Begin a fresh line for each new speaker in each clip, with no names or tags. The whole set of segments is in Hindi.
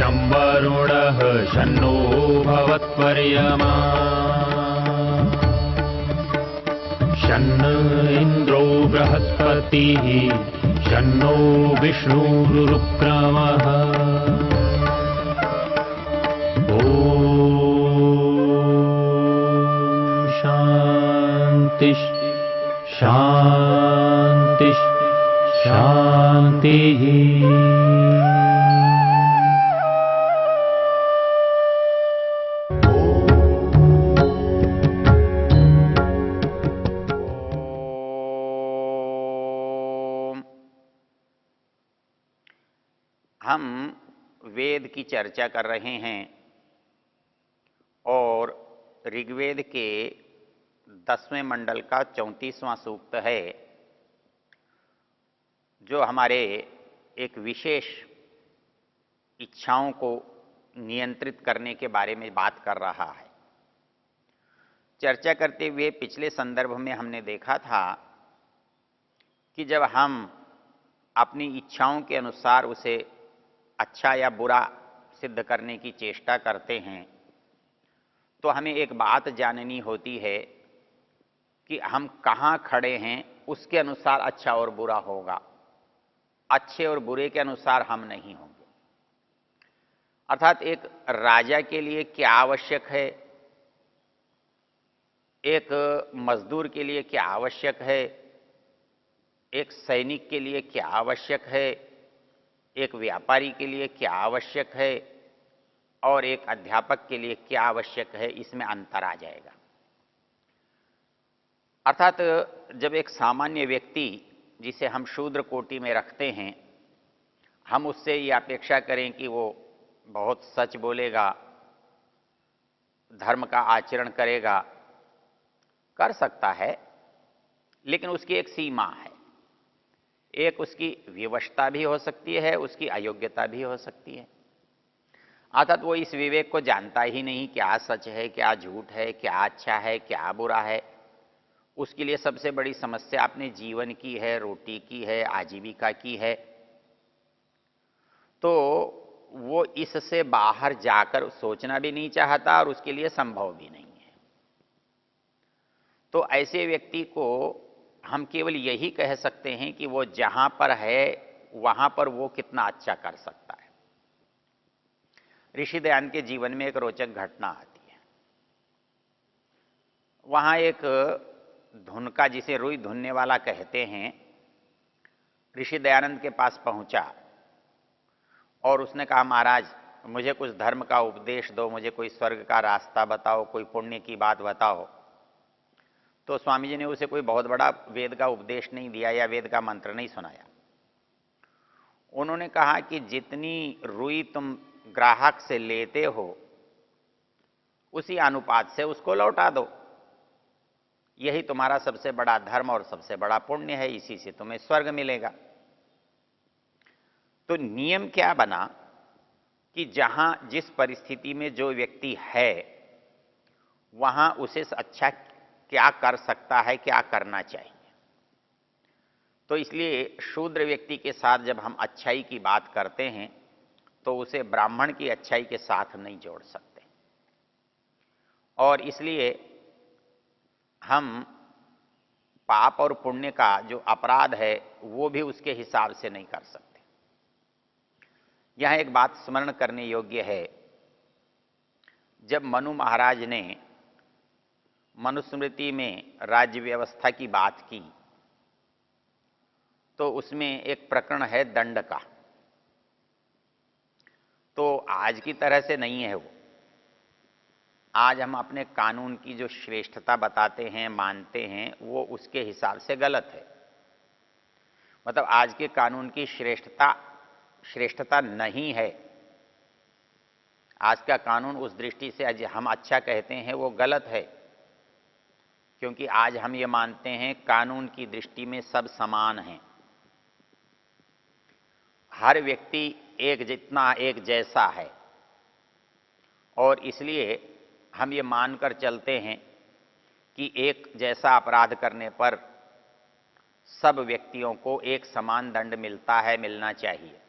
शं वरुणः शन्नो भवत्पर्यमा शन्न इन्द्रो बृहस्पतिः शन्नो विष्णुरुक्रमः ॐ शान्ति शान्ति शान्तिः।
हम वेद की चर्चा कर रहे हैं और ऋग्वेद के 10वें मंडल का 34वां सूक्त है, जो हमारे एक विशेष इच्छाओं को नियंत्रित करने के बारे में बात कर रहा है। चर्चा करते हुए पिछले संदर्भ में हमने देखा था कि जब हम अपनी इच्छाओं के अनुसार उसे अच्छा या बुरा सिद्ध करने की चेष्टा करते हैं तो हमें एक बात जाननी होती है कि हम कहाँ खड़े हैं, उसके अनुसार अच्छा और बुरा होगा, अच्छे और बुरे के अनुसार हम नहीं होंगे। अर्थात एक राजा के लिए क्या आवश्यक है, एक मजदूर के लिए क्या आवश्यक है, एक सैनिक के लिए क्या आवश्यक है, एक व्यापारी के लिए क्या आवश्यक है और एक अध्यापक के लिए क्या आवश्यक है, इसमें अंतर आ जाएगा। अर्थात जब एक सामान्य व्यक्ति जिसे हम शूद्र कोटि में रखते हैं, हम उससे ये अपेक्षा करें कि वो बहुत सच बोलेगा, धर्म का आचरण करेगा, कर सकता है, लेकिन उसकी एक सीमा है। एक उसकी विवशता भी हो सकती है, उसकी अयोग्यता भी हो सकती है। अर्थात वो इस विवेक को जानता ही नहीं, क्या सच है, क्या झूठ है, क्या अच्छा है, क्या बुरा है। उसके लिए सबसे बड़ी समस्या अपने जीवन की है, रोटी की है, आजीविका की है। तो वो इससे बाहर जाकर सोचना भी नहीं चाहता और उसके लिए संभव भी नहीं है। तो ऐसे व्यक्ति को हम केवल यही कह सकते हैं कि वो जहां पर है वहां पर वो कितना अच्छा कर सकता है। ऋषि दयानंद के जीवन में एक रोचक घटना आती है। वहां एक धुनका, जिसे रुई धुनने वाला कहते हैं, ऋषि दयानंद के पास पहुंचा और उसने कहा, महाराज मुझे कुछ धर्म का उपदेश दो, मुझे कोई स्वर्ग का रास्ता बताओ, कोई पुण्य की बात बताओ। तो स्वामी जी ने उसे कोई बहुत बड़ा वेद का उपदेश नहीं दिया या वेद का मंत्र नहीं सुनाया। उन्होंने कहा कि जितनी रुई तुम ग्राहक से लेते हो उसी अनुपात से उसको लौटा दो। यही तुम्हारा सबसे बड़ा धर्म और सबसे बड़ा पुण्य है, इसी से तुम्हें स्वर्ग मिलेगा। तो नियम क्या बना कि जहां जिस परिस्थिति में जो व्यक्ति है वहां उसे अच्छा क्या कर सकता है, क्या करना चाहिए। तो इसलिए शूद्र व्यक्ति के साथ जब हम अच्छाई की बात करते हैं तो उसे ब्राह्मण की अच्छाई के साथ नहीं जोड़ सकते, और इसलिए हम पाप और पुण्य का जो अपराध है वो भी उसके हिसाब से नहीं कर सकते। यह एक बात स्मरण करने योग्य है। जब मनु महाराज ने मनुस्मृति में राज्य व्यवस्था की बात की तो उसमें एक प्रकरण है दंड का। तो आज की तरह से नहीं है वो। आज हम अपने कानून की जो श्रेष्ठता बताते हैं, मानते हैं, वो उसके हिसाब से गलत है। मतलब आज के कानून की श्रेष्ठता नहीं है। आज का कानून उस दृष्टि से आज हम अच्छा कहते हैं वो गलत है, क्योंकि आज हम ये मानते हैं कानून की दृष्टि में सब समान हैं। हर व्यक्ति एक जितना एक जैसा है, और इसलिए हम ये मानकर चलते हैं कि एक जैसा अपराध करने पर सब व्यक्तियों को एक समान दंड मिलता है, मिलना चाहिए।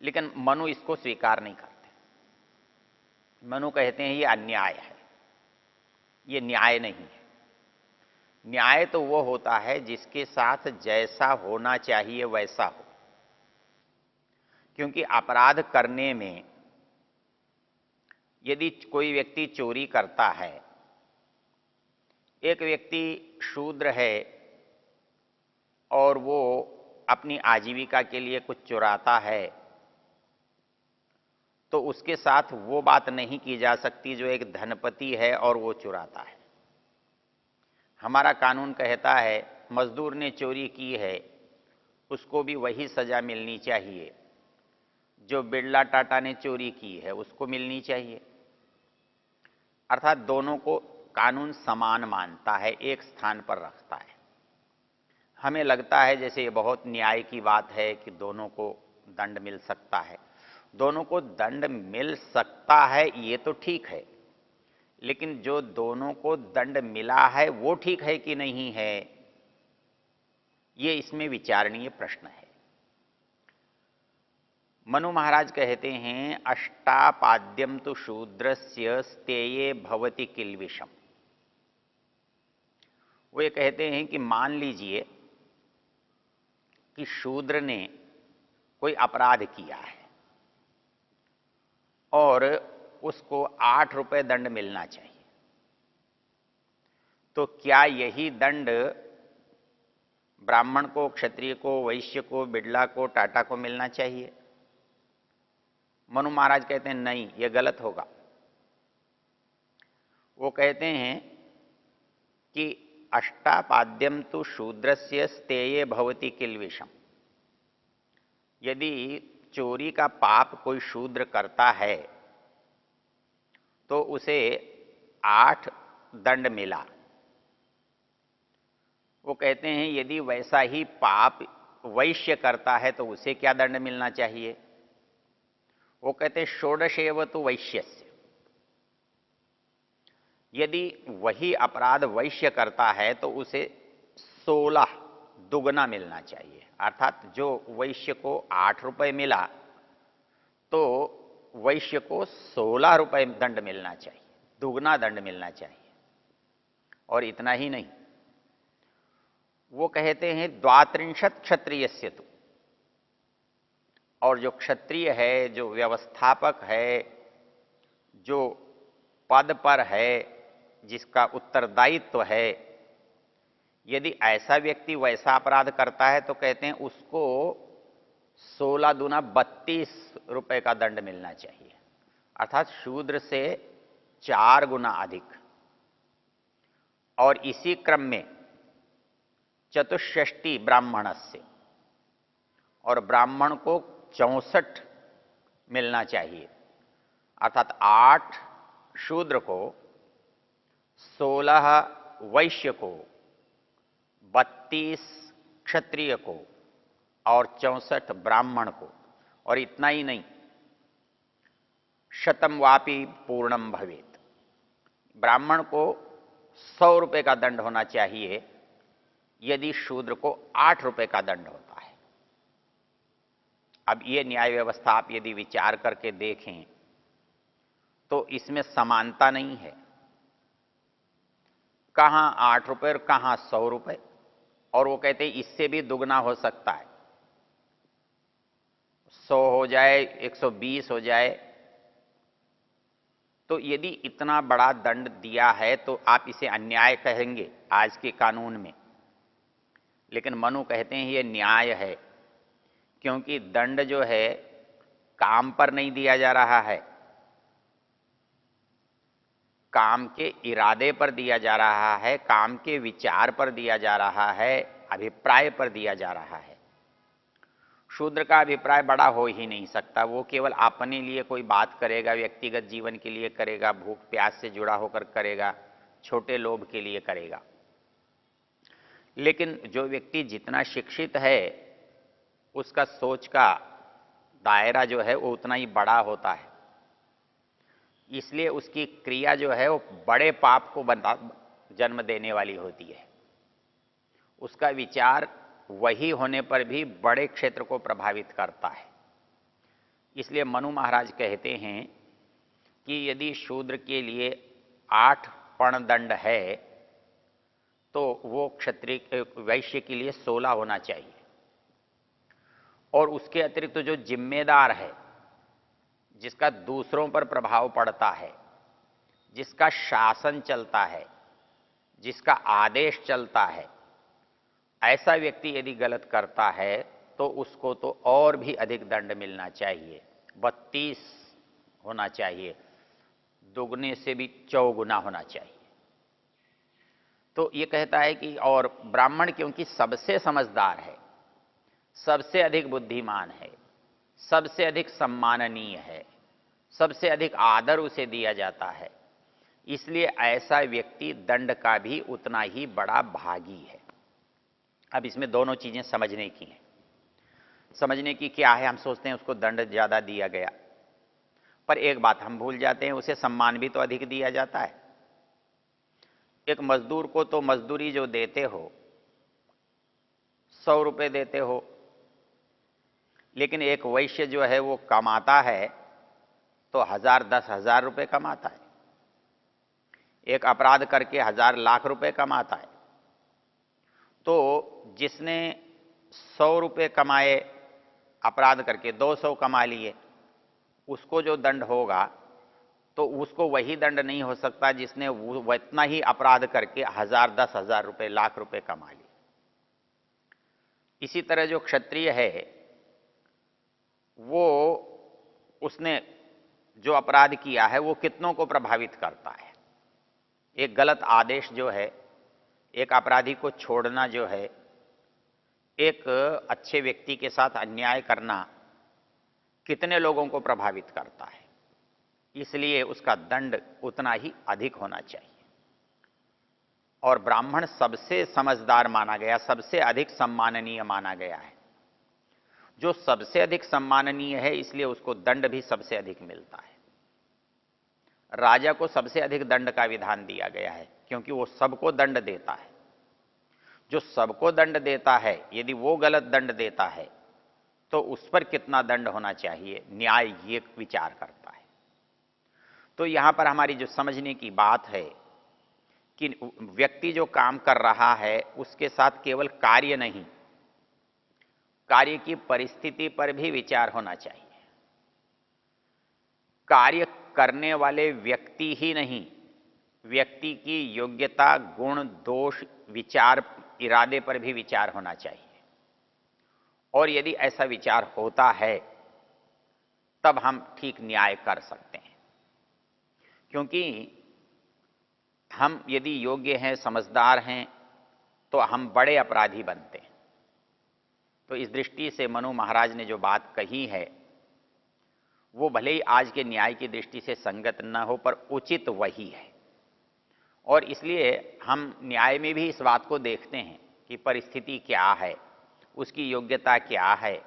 लेकिन मनु इसको स्वीकार नहीं करते। मनु कहते हैं ये अन्याय है, ये न्याय नहीं है। न्याय तो वो होता है जिसके साथ जैसा होना चाहिए वैसा हो। क्योंकि अपराध करने में यदि कोई व्यक्ति चोरी करता है, एक व्यक्ति शूद्र है और वो अपनी आजीविका के लिए कुछ चुराता है, तो उसके साथ वो बात नहीं की जा सकती जो एक धनपति है और वो चुराता है। हमारा कानून कहता है मजदूर ने चोरी की है, उसको भी वही सजा मिलनी चाहिए जो बिरला टाटा ने चोरी की है उसको मिलनी चाहिए। अर्थात दोनों को कानून समान मानता है, एक स्थान पर रखता है। हमें लगता है जैसे ये बहुत न्याय की बात है कि दोनों को दंड मिल सकता है। दोनों को दंड मिल सकता है ये तो ठीक है, लेकिन जो दोनों को दंड मिला है वो ठीक है कि नहीं है, ये इसमें विचारणीय प्रश्न है। मनु महाराज कहते हैं अष्टापाद्यम तो शूद्रस्य स्तेये भवति किल्विषम। वो ये कहते हैं कि मान लीजिए कि शूद्र ने कोई अपराध किया है और उसको 8 रुपए दंड मिलना चाहिए, तो क्या यही दंड ब्राह्मण को, क्षत्रिय को, वैश्य को, बिड़ला को, टाटा को मिलना चाहिए? मनु महाराज कहते हैं नहीं, यह गलत होगा। वो कहते हैं कि अष्टापाद्यम तो शूद्रस्य स्तेये भवति किल्विषम। यदि चोरी का पाप कोई शूद्र करता है तो उसे 8 दंड मिला। वो कहते हैं यदि वैसा ही पाप वैश्य करता है तो उसे क्या दंड मिलना चाहिए? वो कहते हैं षोडशेव तो वैश्यस्य। यदि वही अपराध वैश्य करता है तो उसे 16 दुगना मिलना चाहिए। अर्थात जो वैश्य को 8 रुपए मिला तो वैश्य को 16 रुपए दंड मिलना चाहिए, दुगना दंड मिलना चाहिए। और इतना ही नहीं, वो कहते हैं द्वात्रिंशत् क्षत्रियस्य तु। और जो क्षत्रिय है, जो व्यवस्थापक है, जो पद पर है, जिसका उत्तरदायित्व है, यदि ऐसा व्यक्ति वैसा अपराध करता है तो कहते हैं उसको 16 दूना 32 रुपए का दंड मिलना चाहिए। अर्थात शूद्र से 4 गुना अधिक। और इसी क्रम में चतुष्षष्टि ब्राह्मणस्य, और ब्राह्मण को 64 मिलना चाहिए। अर्थात 8 शूद्र को, 16 वैश्य को, 32 क्षत्रिय को और 64 ब्राह्मण को। और इतना ही नहीं, शतम वापि पूर्णम भवेत। ब्राह्मण को 100 रुपए का दंड होना चाहिए यदि शूद्र को 8 रुपए का दंड होता है। अब ये न्याय व्यवस्था आप यदि विचार करके देखें तो इसमें समानता नहीं है। कहां 8 रुपए और कहां 100 रुपए। और वो कहते हैं इससे भी दुगना हो सकता है, 100 हो जाए, 120 हो जाए। तो यदि इतना बड़ा दंड दिया है तो आप इसे अन्याय कहेंगे आज के कानून में। लेकिन मनु कहते हैं ये न्याय है, क्योंकि दंड जो है काम पर नहीं दिया जा रहा है, काम के इरादे पर दिया जा रहा है, काम के विचार पर दिया जा रहा है, अभिप्राय पर दिया जा रहा है। शूद्र का अभिप्राय बड़ा हो ही नहीं सकता। वो केवल अपने लिए कोई बात करेगा, व्यक्तिगत जीवन के लिए करेगा, भूख प्यास से जुड़ा होकर करेगा, छोटे लोभ के लिए करेगा। लेकिन जो व्यक्ति जितना शिक्षित है उसका सोच का दायरा जो है वो उतना ही बड़ा होता है। इसलिए उसकी क्रिया जो है वो बड़े पाप को जन्म देने वाली होती है। उसका विचार वही होने पर भी बड़े क्षेत्र को प्रभावित करता है। इसलिए मनु महाराज कहते हैं कि यदि शूद्र के लिए 8 पण दंड है तो वो क्षत्रिय वैश्य के लिए 16 होना चाहिए। और उसके अतिरिक्त तो जो जिम्मेदार है, जिसका दूसरों पर प्रभाव पड़ता है, जिसका शासन चलता है, जिसका आदेश चलता है, ऐसा व्यक्ति यदि गलत करता है तो उसको तो और भी अधिक दंड मिलना चाहिए, 32 होना चाहिए, दुगने से भी चौगुना होना चाहिए। तो ये कहता है कि और ब्राह्मण क्योंकि सबसे समझदार है, सबसे अधिक बुद्धिमान है, सबसे अधिक सम्माननीय है, सबसे अधिक आदर उसे दिया जाता है, इसलिए ऐसा व्यक्ति दंड का भी उतना ही बड़ा भागी है। अब इसमें दोनों चीजें समझने की हैं। समझने की क्या है, हम सोचते हैं उसको दंड ज्यादा दिया गया, पर एक बात हम भूल जाते हैं, उसे सम्मान भी तो अधिक दिया जाता है। एक मजदूर को तो मजदूरी जो देते हो 100 रुपए देते हो, लेकिन एक वैश्य जो है वो कमाता है तो 1000 10,000 रुपए कमाता है, एक अपराध करके 1000 लाख रुपए कमाता है। तो जिसने 100 रुपए कमाए अपराध करके 200 कमा लिए, उसको जो दंड होगा तो उसको वही दंड नहीं हो सकता जिसने वो इतना ही अपराध करके 1000 10,000 रुपए लाख रुपए कमा लिए। इसी तरह जो क्षत्रिय है वो उसने जो अपराध किया है वो कितनों को प्रभावित करता है। एक गलत आदेश जो है, एक अपराधी को छोड़ना जो है, एक अच्छे व्यक्ति के साथ अन्याय करना कितने लोगों को प्रभावित करता है, इसलिए उसका दंड उतना ही अधिक होना चाहिए। और ब्राह्मण सबसे समझदार माना गया, सबसे अधिक सम्माननीय माना गया है। जो सबसे अधिक सम्माननीय है इसलिए उसको दंड भी सबसे अधिक मिलता है। राजा को सबसे अधिक दंड का विधान दिया गया है क्योंकि वो सबको दंड देता है। जो सबको दंड देता है यदि वो गलत दंड देता है तो उस पर कितना दंड होना चाहिए, न्याय ये विचार करता है। तो यहां पर हमारी जो समझने की बात है कि व्यक्ति जो काम कर रहा है उसके साथ केवल कार्य नहीं, कार्य की परिस्थिति पर भी विचार होना चाहिए। कार्य करने वाले व्यक्ति ही नहीं, व्यक्ति की योग्यता, गुण, दोष, विचार, इरादे पर भी विचार होना चाहिए। और यदि ऐसा विचार होता है तब हम ठीक न्याय कर सकते हैं। क्योंकि हम यदि योग्य हैं, समझदार हैं, तो हम बड़े अपराधी बनते हैं। तो इस दृष्टि से मनु महाराज ने जो बात कही है वो भले ही आज के न्याय की दृष्टि से संगत न हो पर उचित वही है। और इसलिए हम न्याय में भी इस बात को देखते हैं कि परिस्थिति क्या है, उसकी योग्यता क्या है,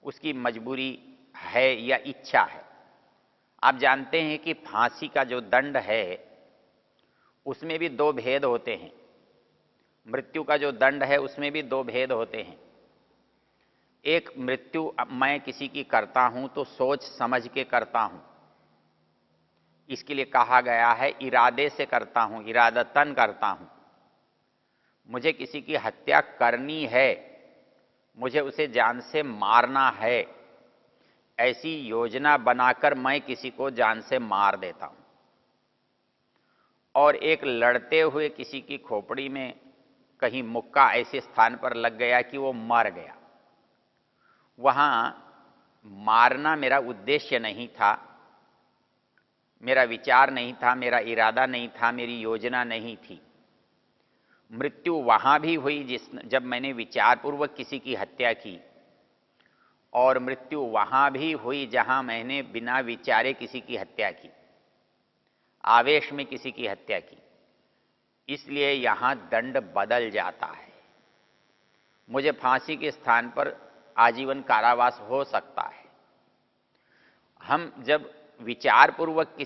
उसकी मजबूरी है या इच्छा है। आप जानते हैं कि फांसी का जो दंड है उसमें भी 2 भेद होते हैं। मृत्यु का जो दंड है उसमें भी 2 भेद होते हैं। एक मृत्यु मैं किसी की करता हूं तो सोच समझ के करता हूं, इसके लिए कहा गया है इरादे से करता हूं, इरादतन करता हूं। मुझे किसी की हत्या करनी है, मुझे उसे जान से मारना है, ऐसी योजना बनाकर मैं किसी को जान से मार देता हूं। और एक लड़ते हुए किसी की खोपड़ी में कहीं मुक्का ऐसे स्थान पर लग गया कि वो मर गया। वहां मारना मेरा उद्देश्य नहीं था, मेरा विचार नहीं था, मेरा इरादा नहीं था, मेरी योजना नहीं थी। मृत्यु वहां भी हुई जब मैंने विचारपूर्वक किसी की हत्या की, और मृत्यु वहां भी हुई जहां मैंने बिना विचारे किसी की हत्या की, आवेश में किसी की हत्या की। इसलिए यहां दंड बदल जाता है। मुझे फांसी के स्थान पर आजीवन कारावास हो सकता है। हम जब विचारपूर्वक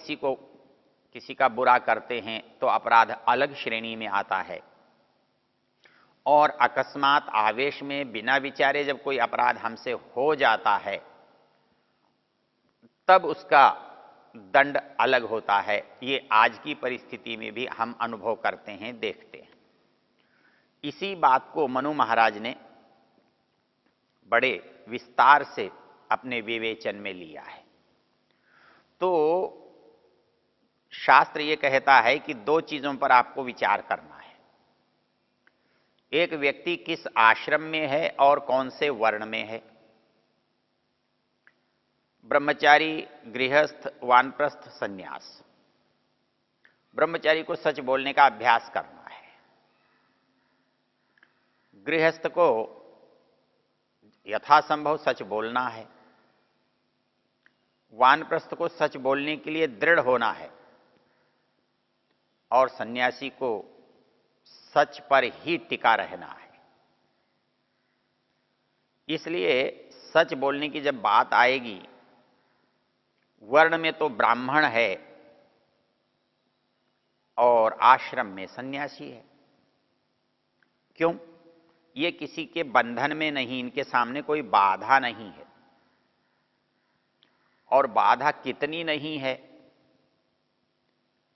किसी का बुरा करते हैं तो अपराध अलग श्रेणी में आता है, और अकस्मात आवेश में बिना विचारे जब कोई अपराध हमसे हो जाता है तब उसका दंड अलग होता है। ये आज की परिस्थिति में भी हम अनुभव करते हैं, देखते हैं। इसी बात को मनु महाराज ने बड़े विस्तार से अपने विवेचन में लिया है। तो शास्त्र ये कहता है कि दो चीजों पर आपको विचार करना है। एक व्यक्ति किस आश्रम में है और कौन से वर्ण में है। ब्रह्मचारी, गृहस्थ, वानप्रस्थ, सन्यास। ब्रह्मचारी को सच बोलने का अभ्यास करना है। गृहस्थ को यथासंभव सच बोलना है। वानप्रस्थ को सच बोलने के लिए दृढ़ होना है। और सन्यासी को सच पर ही टिका रहना है। इसलिए सच बोलने की जब बात आएगी, वर्ण में तो ब्राह्मण है और आश्रम में सन्यासी है। क्यों? ये किसी के बंधन में नहीं, इनके सामने कोई बाधा नहीं है। और बाधा कितनी नहीं है,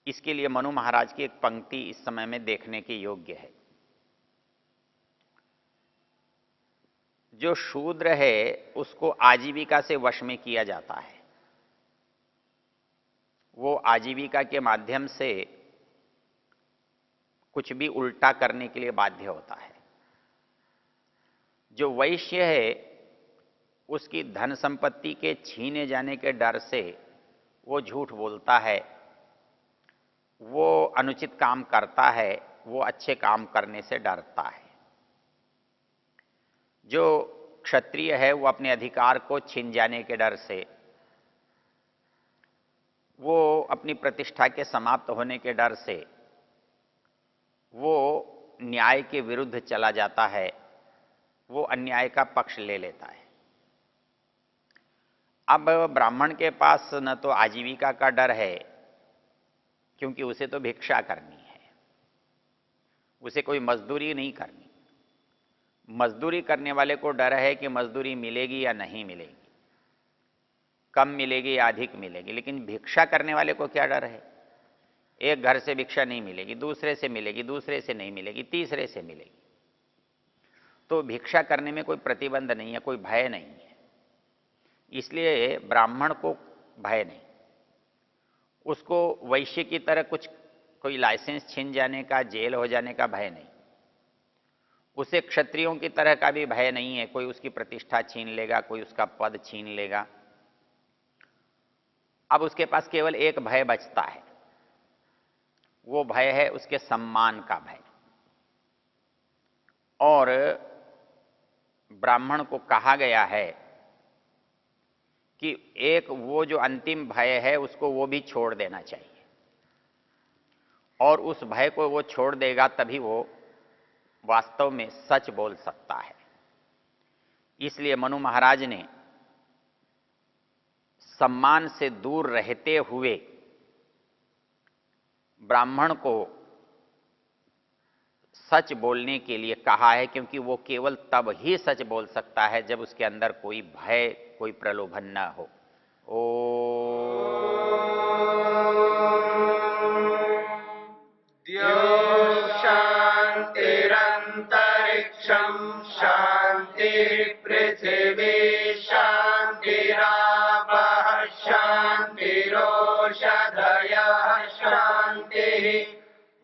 इसके लिए मनु महाराज की एक पंक्ति इस समय में देखने के योग्य है। जो शूद्र है उसको आजीविका से वश में किया जाता है। वो आजीविका के माध्यम से कुछ भी उल्टा करने के लिए बाध्य होता है। जो वैश्य है उसकी धन संपत्ति के छीने जाने के डर से वो झूठ बोलता है, वो अनुचित काम करता है, वो अच्छे काम करने से डरता है। जो क्षत्रिय है वो अपने अधिकार को छीन जाने के डर से, वो अपनी प्रतिष्ठा के समाप्त होने के डर से वो न्याय के विरुद्ध चला जाता है, वो अन्याय का पक्ष ले लेता है। अब ब्राह्मण के पास न तो आजीविका का डर है, क्योंकि उसे तो भिक्षा करनी है, उसे कोई मजदूरी नहीं करनी। मजदूरी करने वाले को डर है कि मजदूरी मिलेगी या नहीं मिलेगी, कम मिलेगी या अधिक मिलेगी। लेकिन भिक्षा करने वाले को क्या डर है? एक घर से भिक्षा नहीं मिलेगी, दूसरे से मिलेगी, दूसरे से नहीं मिलेगी, तीसरे से मिलेगी। तो भिक्षा करने में कोई प्रतिबंध नहीं है, कोई भय नहीं है। इसलिए ब्राह्मण को भय नहीं। उसको वैश्य की तरह कुछ कोई लाइसेंस छीन जाने का, जेल हो जाने का भय नहीं। उसे क्षत्रियों की तरह का भी भय नहीं है, कोई उसकी प्रतिष्ठा छीन लेगा, कोई उसका पद छीन लेगा। अब उसके पास केवल एक भय बचता है, वो भय है उसके सम्मान का भय। और ब्राह्मण को कहा गया है कि एक वो जो अंतिम भय है उसको वो भी छोड़ देना चाहिए, और उस भय को वो छोड़ देगा तभी वो वास्तव में सच बोल सकता है। इसलिए मनु महाराज ने सम्मान से दूर रहते हुए ब्राह्मण को सच बोलने के लिए कहा है, क्योंकि वो केवल तब ही सच बोल सकता है जब उसके अंदर कोई भय, कोई प्रलोभन न हो।
शांतिरंतरिक्षं शांति पृथिवी शांतिरापः शांतिरोषधयः शांतिः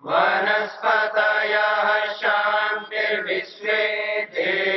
वनस्पतयः शांतिर्विश्वे देवा